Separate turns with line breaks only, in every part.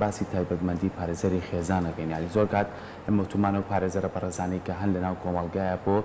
باسی تایبەتمەندی پارێزەری خێزانەکەین یاری زۆر کات ئەمە وتمانە و پارێزەرە بەڕێزانەی کە هەند لەناو کۆمەڵگایە بۆ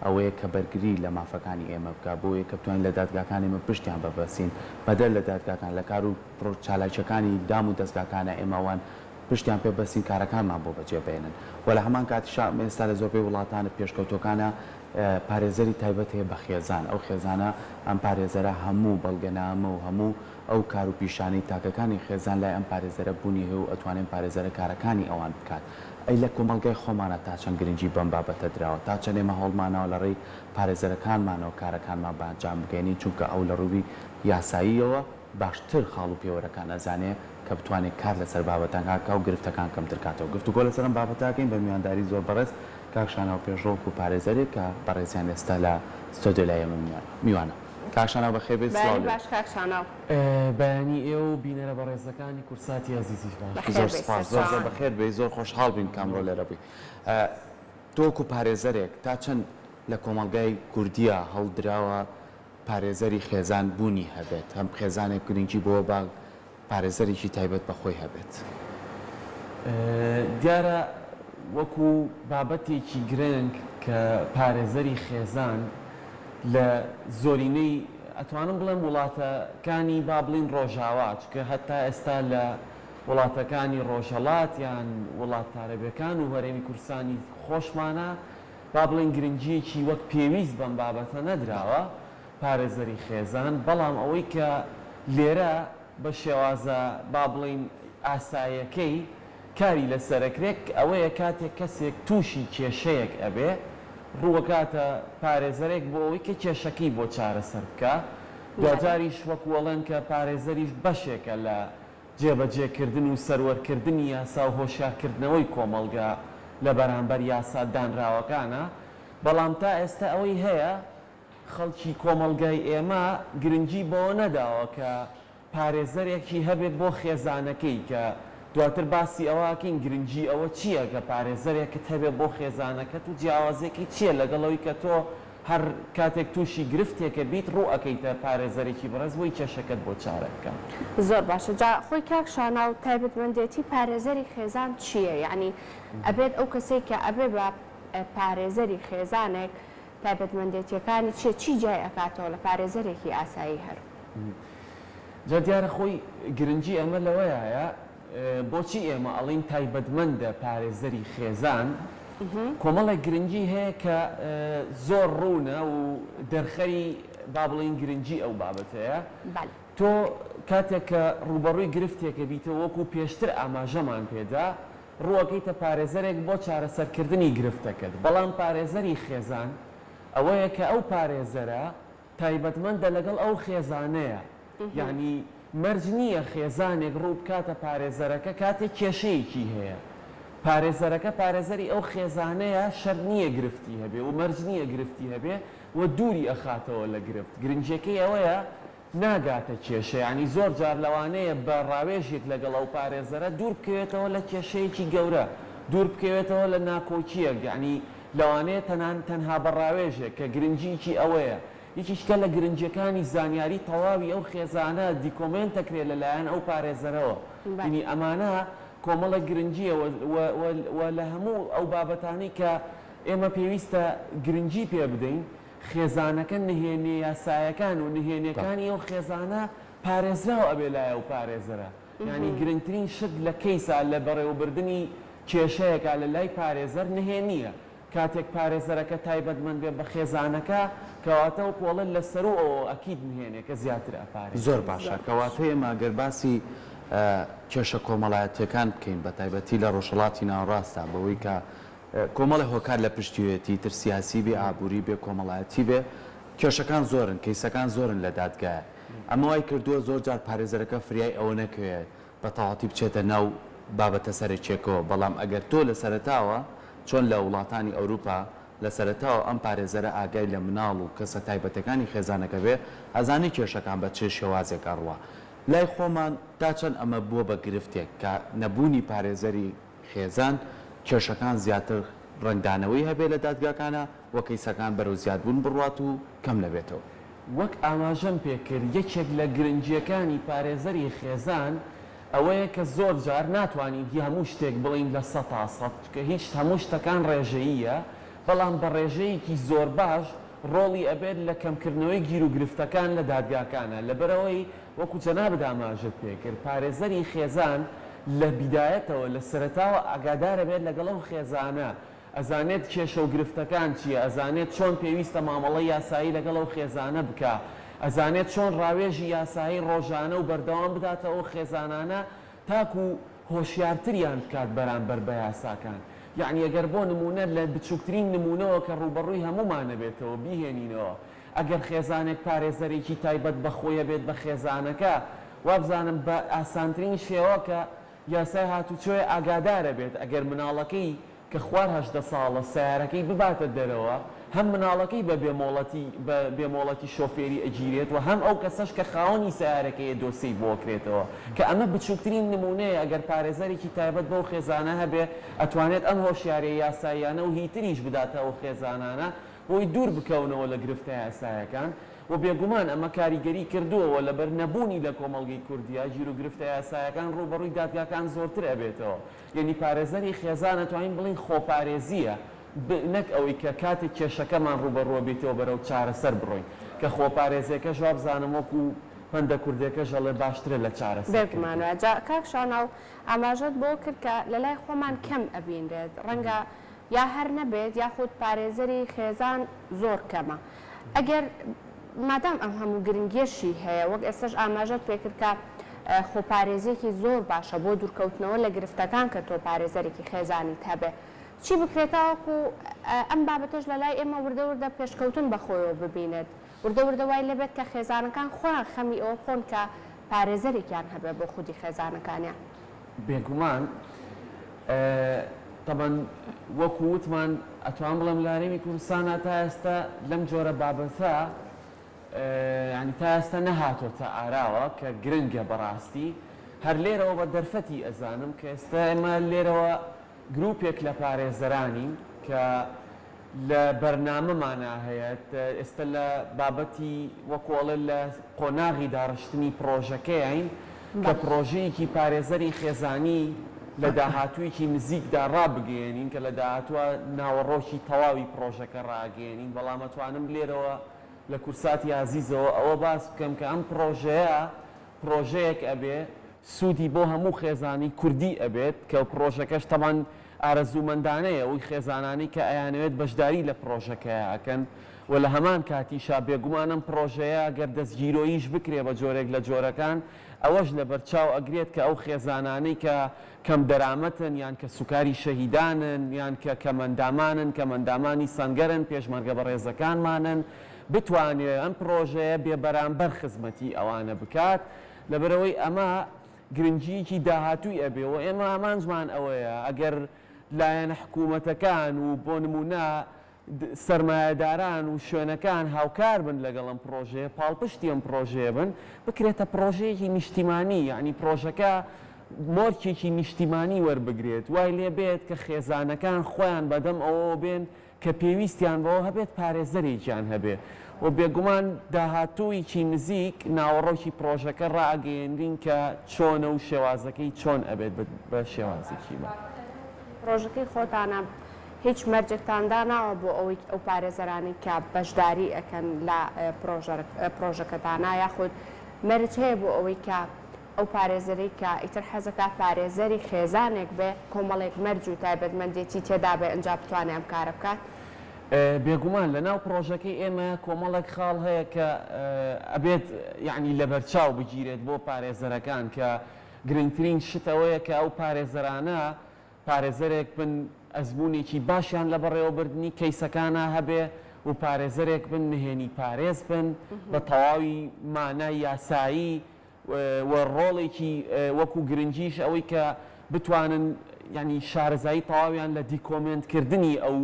ئەوەیە کە بەرگری لە مافەکانی ئێمە بکە بۆیە کە بتوانین لە دادگاکان ئێمە پشتیان ببەسین بەدەر لە دادگاکان لە کار و چالاکیەکانی دام و دەستگاکانە ئێمەوان پشتیان پێ بەسین کارەکانمان بۆ بەجێبێنن و لە هەمان کاتیشا ئێستا لە زۆربەی وڵاتانە پێشکەوتەکانە پارێزەری تایبەت هەیە بە خێزان ئەو خێزانە ئەم پارێزەرە هەموو بەڵگەنامە و هەموو ئەو کار و پیشانەی تاکەکانی خێزان لای ئەم پارێزەرە بوونی هەیە و ئەتوانێن پارێزەرە کارەکانی ئەوان بکات ئەی لە کۆمەڵگەی خۆمانە تا چەند گرنگی بەم بابەتە دراوە تا چەند ئێمە هەوڵمانەوە لە ڕێی پارێزەرەکانمانەوە کارەکانمان بەنجام بگەینین چونکە ئەو لە ڕووی یاساییەوە باشتر خاڵ و پێوەرەکان ئەزانێ کە بتوانێت کار لەسەر بابەتان کاکە و گرفتەکان کەمتر کاتەوە گفتوگۆ لەسەرم بابەتاکەین بە میوانداری زۆر بەڕێز کاکشانەوە پێشڕۆک و پارێزەرێک کە بەڕێزیان ئێستا لە ستۆدیۆلای میوانە کاکشانەوە بەخێر بێت
باش کاکشانەوە
بەیانی ئێوە و بینەرە بەڕێزەکانی کورساتی عەزیزیش باش
زۆر سپاس زۆر بەخێر بێ زۆر خۆشحاڵ بین کامڕۆ لێرە بووی تۆکو پارێزەرێک تا چەند لە کۆمەڵگای کوردیە هەڵدراوە پارێزەری خێزان بوونی هەبێت هەم خێزانێک گرنگی بۆ با پارێزەرێکی تایبەت بەخۆی هەبێت
دیارە وەکو بابەتێکی گرنگ کە پارێزەری خێزان لە زۆرینەی ئەتوانم بڵێم وڵاتەکانی با بڵین ڕۆژاوا چکە هەتا ئێستا لە وڵاتەکانی ڕۆژهەڵات یان وڵات عەرەبیەکان و هەرێمی کوردستانی خۆشمانە با بڵین گرنگیەکی وەک پێویست بەم بابەتە نەدراوە پارێزەری خێزان بەڵام ئەوەی کە لێرە بە شێوازە با بڵین ئاسایەکەی کاری لە سەرەکرێک ئەوەیە کاتێک کەسێک تووشی کێشەیەک ئەبێ ڕووەکاتە پارێزەرێک بۆ ئەوەی کە کێشەکەی بۆ چارەسەر بکە دوجاریش وەکوەڵێن کە پارێزەریش بەشێکە لە جێبەجێکردن و سەروەرکردنی یاسا و هۆشیارکردنەوەی کۆمەڵگا لە بەرامبەر یاسا دانراوەکانە بەڵام تا ئێستا ئەوەی هەیە خەڵکی کۆمەڵگای ئێمە گرنگی بۆ نەداوە کە پارێزەرێکی هەبێت بۆ خێزانەکەی کە دواتر باسی ئەوەکەین گرنگی ئەوە چییە کە پارێزەرێکت هەبێت بۆ خێزانەکەت و جیاوازێکی چییە لەگەڵەوەی کە تۆ هەر کاتێک تووشی گرفتێکە بیت ڕوو ئەەکەیتە پارێزەرێکی بەڕێز بۆی کێشەکەت بۆ چارە بکەم
زۆر باشە جا خۆی کاکشانە و تایبەتمەندێتی پارێزەری خێزان چییە یعنی ئەبێت ئەو کەسێک کە ئەبێ بە پارێزەری خێزانێک تایبەتمەندێتیەکانی چی جای ئەکاتەوە لە پارێزەرێکی ئاسایی هەر
جا دیارە خۆی گرنگی ئەمە لەوەیە بۆچی ئێمە ئەڵین تایبەتمەندە پارێزەری خێزان کۆمەڵێک گرنگی هەیە کە زۆر ڕوونە و دەرخەری با بڵین گرنگی ئەو بابەتەیە تۆ کاتێک کە ڕوبەڕووی گرفتێکە بیتەوە وەکو پێشتر ئاماژەمان پێدا ڕووەکەیتە پارێزەرێک بۆ چارەسەرکردنی گرفتەکەت بەڵام پارێزەری خێزان ئەوەیە کە ئەو پارێزەرە تایبەتمەندە لەگەڵ ئەو خێزانەیە یعنی مەرج نییە خێزانێک ڕوو بکاتە پارێزەرەکە کاتێک کێشەیەکی هەیە پارێزەرەکە پارێزەری ئەو خێزانەیە شەر نییە گرفتی هەبێ و مەرج نییە گرفتی هەبێ و دووری ئەخاتەوە لە گرفت گرنجەکەی ئەوەیە ناگاتە کێشە ینی زۆر جار لەوانەیە بە ڕاوێژێک لەگەڵ ئەو پارێزەرە دوور بکەوێتەوە لە کێشەیەکی گەورە دوور بکەوێتەوە لە ناکۆکیەک ینی لەوانەیە تەنها بە ڕاوێژێک کە گرنجیکی ئەوەیە یەکیشکە لە گرنجەکانی زانیاری تەواوی ئەو خێزانە دیکۆمنتەکرێت لەلایەن ئەو پارێزەرەوە ینی ئەمانە کۆمەڵە گرنجیە و لە هەموو ئەو بابەتانی کە ئێمە پێویستە گرنگی پێ بدەین خێزانەکە نهێنێ یاسایەکان و نهێنیەکانی ئەو خێزانە پارێزراوە ئەبێ لای ئەو پارێزەرە ینی گرنگترین شت لە کەیسا لە بەڕێوەبردننی کێشەیەکە لە لای پارێزەر نهێنیە کاتێک پارێزەرەکە تایبەتمەند بێ بە خێزانەکە کەواتە و پۆڵن لەسەر و ئەوە ئەکید نهێنێکە زیاتر ئەپارێت
زۆر باشە کەواتە ئێمە گەر باسی کێشە کۆمەڵایەتیەکان بکەین بە تایبەتی لە ڕۆژهەڵاتی ناوەڕاستە بەوەی کە کۆمەڵی هۆکار لە پشتیوێتی تر سیاسی بێ ئابووری بێ کۆمەڵایەتی بێ کێشەکان زۆرن کەیسەکان زۆرن لە دادگایە ئەمە وای کردووە زۆر جار پارێزەرەکە فریای ئەوە نەکەوێت بە تەواتی بچێتە ناو بابەتە سەرچێکەوە بەڵام ئەگەر تۆ لە سەرەتاوە چۆن لە وڵاتانی ئەوروپا لە سەرەتاوە ئەم پارێزەرە ئاگای لە مناڵ و کەسە تایبەتەکانی خێزانەکە بێ ئەزانی کێشەکان بە چێ شێوازێک ئەڕوە لای خۆمان تا چەند ئەمە بووە بە گرفتێک کە نەبوونی پارێزەری خێزان کێشەکان زیاتر ڕنگدانەوەی هەبێ لە دادگاکانە وە کەیسەکان بەرەو زیادبوون بڕوات و کەم نەبێتەوە
وەک ئاماژەم پێکرد یەکێک لە گرنجیەکانی پارێزەری خێزان ئەوەیە کە زۆر جار ناتوانین هی هەموو شتێک بڵین لە 100% کە هیچ هەموو شتەکان ڕێژەییە، بەڵام بە ڕێژەیەکی زۆر باش ڕۆڵی ئەبێت لە کەمکردنەوەی گیر و گرفتەکان لە دادگاکانە. لەبەرەوەی وەکو جەناب داماژت پێکرد، پارێزەری خێزان لە بیدایەتەوە لە سەرەتاوە ئاگادارە بێت لەگەڵ ئەو خێزانە، ئەزانێت کێشە و گرفتەکان چییە، ئەزانێت چۆن پێویستە مامەڵەی یاسایی لەگەڵ ئەو خێزانە بکە، ئەزانێت چۆن ڕاوێژی یاسایی ڕۆژانە و بەردەوام بداتەوە ئەو خێزانانە تاکو هۆشیارتریان بکات بەرامبەر بە یاساکان. یعنی ئەگەر بۆ نمونە لە بچووکترین نمونەوە کە ڕوبەڕووی هەمومانە بێتەوە بیهێنینەوە، ئەگەر خێزانێک پارێزەرێکی تایبەت بەخۆیە بێت بە خێزانەکە، وابزانم بە ئاسانترین شێوە کە یاسای هاتوچۆی ئاگادارە بێت ئەگەر مناڵەکەی کە خوار 18 ساڵە سیارەکەی بباتە دەرەوە، هەم مناڵەکەی بە بێمۆڵەتی شۆفێری ئەگیرێت و هەم ئەو کەسەش کە خاوەنی سیارەکەیە دۆسەی بۆکرێتەوە، کە ئەمە بچووکترین نمونەیە. ئەگەر پارێزەرێکی تایبەت بەو خێزانە هەبێ، ئەتوانێت ئەم هۆشیارەیە یاساییانە و هیتریش بداتە ئەو خێزانانە بۆی دوور بکەونەوە لە گرفتە یاسایەکان. و بێگومان ئەمە کاریگەری کردووەوە لەبەر نەبوونی لە کۆمەڵگەی کوردیا گیر و گرفتە یاسایەکان ڕوبەڕووی دادگاکان زۆرتر ئەبێتەوە. یعنی پارێزەری خێزان ئەتوانین بڵین خۆپارێزیە، نەک ئەوەی کە کاتێک کێشەکەمان ڕوبەڕوە بێتەوە بەرەو چارەسەر بڕۆین، کە خۆپارێزیەکە ژواب بزانم وەکو پەندە کوردەکە ژەڵێ باشترە لە چارەسەر.
بێگومانەوە جا کاک شاناو ئاماژەت بۆ کرد کە لە لای خۆمان کەم ئەبینرێت، ڕەنگە یا هەر نەبێت یاخود پارێزەری خێزان زۆر کەمە. ئەگەر مادام ئەم هەموو گرنگێشی هەیە، وەک ئێستش ئاماژەت پێکرد کە خۆپارێزیەکی زۆر باشە بۆ دوورکەوتنەوە لە گرفتەکان کە تۆ پارێزەرێکی خێزانی هەبێ، چی بکرێتەوەکو ئەم بابەتەش لە لای ئێمە وردە وردە پێشکەوتن بەخۆیەوە ببینێت، وردە وردە وای لەبێت کە خێزانەکان خۆیان خەمی ئەوە بخۆن کە پارێزەرێکیان هەبێ بۆ خودی خێزانەکانیان.
بێگومان طبعاً وەکو وتمان ئەتوان بڵێم لارێمی کوردستانە تا ئێستا لەم جۆرە بابەتە ینی تا ئێستا نەهاتۆتە ئاراوە کە گرنگە بەڕاستی. هەر لێرەوە بە دەرفەتی ئەزانم کە ئێستا ئێمە لێرەوە گروپێک لە پارێزەرانی کە لە بەرنامەمانە هەیەت ئێستا لە بابەتی وەکۆڵە لە قۆناغی داڕشتنی پرۆژەکەیین کە پرۆژەیەکی پارێزەری خێزانی لە داهاتوویەکی نزیکدا ڕابگەێنین کە لە داهاتووە ناوەڕۆکی تەواوی پرۆژەکە ڕاگەێنین. بەڵام ئەتوانم لێرەوە لە کورساتی عزیزەوە ئەوە باس بکەم کە ئەم پرۆژەیە پرۆژەیەک ئەبێ سوودی بۆ هەموو خێزانی کوردی ئەبێت کە پرۆژەکەش تەمان ئارەزوومەندانەیە ئەوی خێزانانی کە ئەیانەوێت بەشداری لە پرۆژەکەیە ئەکەن و لە هەمان کاتیشا بێگومانم پرۆژەیە گەر دەستگیرۆییش بکرێ بە جۆرێک لە جۆرەکان، ئەوەش لە بەرچاو ئەگرێت کە ئەو خێزانانەی کە کەم دەرامەتن یان کە سوکاری شەهیدانن یان کە کەمەندامانن کەمەندامانی سەنگەرن پێشمەرگە بە ڕێزەکانمانن بتوانێت ئەم پرۆژەیە بێبەرامبەر خزمەتی ئەوانە بکات. لەبەرەوەی ئەمە گرنگیەکی داهاتووی ئەبێەوە. ئێمە ئامانجمان ئەوەیە ئەگەر لایەنە حکوومەتەکان و بۆ نمونە سەرمایهداران و شوێنەکان هاوکار بن لەگەڵ ئەم پرۆژەیە، پاڵپشتی ئەم پرۆژەیە بن، بکرێتە پرۆژەیەکی نیشتیمانی، یعنی پرۆژەکە مۆرکێکی نیشتیمانی وەربگرێت، وای لێ بێت کە خێزانەکان خۆیان بەدەم ئەوە بێن کە پێویستیان بەوە هەبێت پارێزەرێکیان هەبێ و بێگومان داهاتوویکی نزیک ناوەڕۆکی پرۆژەکە ڕاگەیەندین کە چۆنە و شێوازەکەی چۆن ئەبێت بە شێوازێکی بە.
پرۆژەکەی خۆتانە هیچ مەرجێکتاندا ناوە بۆ ئەوەی ئەو پارێزەرانی کە بەشداری ئەەکەن لە پرۆژەکەتانە یاخود مەرج هەیە بۆ ئەوەی کە ئەو پارێزەری کە ئیتر حەزەکە پارێزەری خێزانێک بێ کۆمەڵێک مەرج و تایبەتمەندێتی تێدا بێ ئەنجا بتوانێت ئەم کارە بکات.
بێگومان لە ناو پرۆژەکەی ئێمە کۆمەڵێک خاڵ هەیە کە ئەبێت یعنی لە بەرچاو بگیرێت بۆ پارێزەرەکان کە گرنگترین شتەوەیە کە ئەو پارێزەرانە پارێزەرێک بن ئەزمونێکی باشیان لە بەڕێوەبردننی کەیسەکانە هەبێ و پارێزەرێک بن نهێنی پارێز بن بە تەواوی مانای یاسایی و ڕۆڵێکی وەکو گرنگیش ئەوەی کە بتوانن ینی شارەزایی تەواویان لە دیکۆمنتکردنی ئەو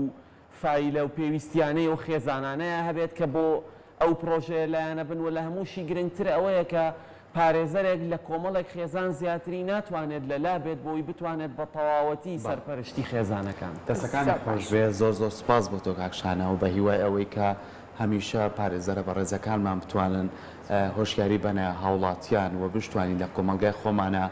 فایلە و پێویستیانەی و خێزانانەیە هەبێت کە بۆ ئەو پرۆژەیە لایەنە بن و لە هەمووشی گرنگتر ئەوەیە کە پارێزەرێک لە کۆمەڵێک خێزان زیاتری ناتوانێت لەلا بێت بۆی بتوانێت بە تەواوەتی سەرپەرشتی خێزانەکان.
دەستەکانی خۆش بێ زۆر زۆر سپاس بۆ تۆ کاکشانە و بە هیوای ئەوەی کە هەمیشە پارێزەرە بە ڕێزەکانمان بتوانن هۆشیاری بەنە هاوڵاتیان و بشتوانین لە کۆمەلگای خۆمانە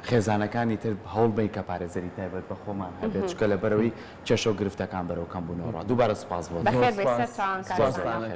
خێزانەکانی تر هەوڵبەی کە پارێزەری تایبەت بە خۆمان هەبێت چکە لە بەرەوەی چێشە و گرفتەکان بەرەو کەمبوونەوە دووبارە سپاس بۆ
بەخێر بێ سەر چاوان کار.
سپاسانەکەی.